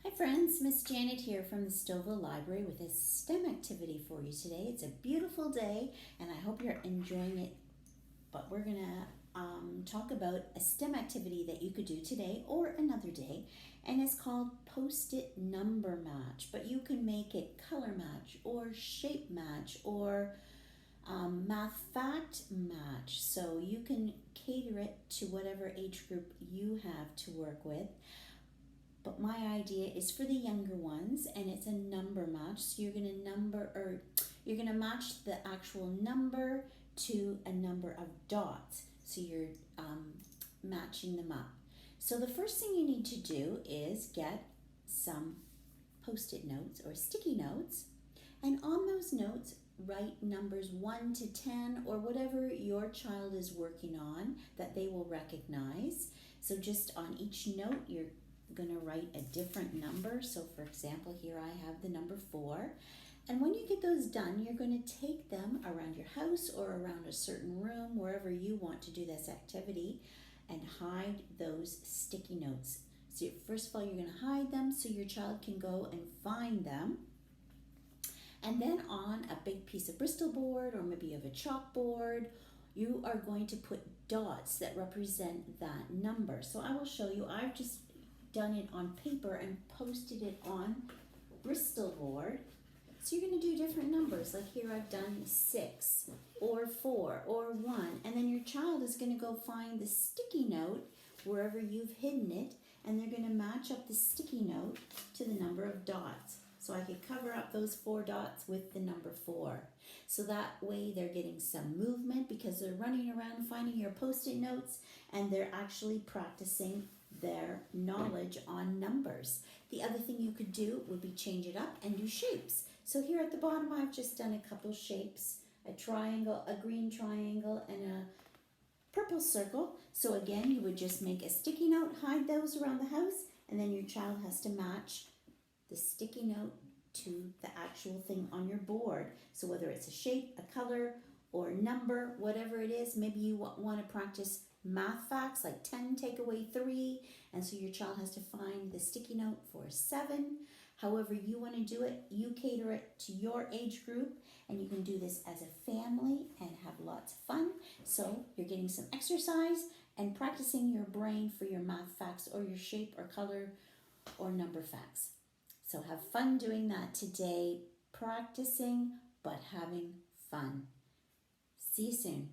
Hi friends, Miss Janet here from the Stouffville Library with a STEM activity for you today. It's a beautiful day and I hope you're enjoying it, but we're going to talk about a STEM activity that you could do today or another day, and it's called Post-it Number Match, but you can make it color match or shape match or math fact match, so you can cater it to whatever age group you have to work with. But my idea is for the younger ones, and it's a number match. So you're gonna match the actual number to a number of dots. So you're matching them up. So the first thing you need to do is get some post-it notes or sticky notes, and on those notes write numbers 1 to 10 or whatever your child is working on that they will recognize. So just on each note you're going to write a different number. So for example, here I have the number 4. And when you get those done, you're going to take them around your house or around a certain room, wherever you want to do this activity, and hide those sticky notes. So first of all, you're going to hide them so your child can go and find them. And then on a big piece of Bristol board, or maybe you have a chalkboard, you are going to put dots that represent that number. So I will show you. I've just done it on paper and posted it on Bristol board. So you're going to do different numbers. Like here I've done 6 or 4 or 1, and then your child is going to go find the sticky note wherever you've hidden it, and they're going to match up the sticky note to the number of dots. So I could cover up those 4 dots with the number 4. So that way they're getting some movement because they're running around finding your post-it notes, and they're actually practicing their knowledge on numbers. The other thing you could do would be change it up and do shapes. So here at the bottom I've just done a couple shapes, a triangle, a green triangle, and a purple circle. So again, you would just make a sticky note, hide those around the house, and then your child has to match the sticky note to the actual thing on your board. So whether it's a shape, a color, or number, whatever it is, maybe you want to practice math facts like 10 take away 3, and so your child has to find the sticky note for 7. However you want to do it, you cater it to your age group, and you can do this as a family and have lots of fun. So you're getting some exercise and practicing your brain for your math facts or your shape or color or number facts. So have fun doing that today, practicing but having fun. See you soon.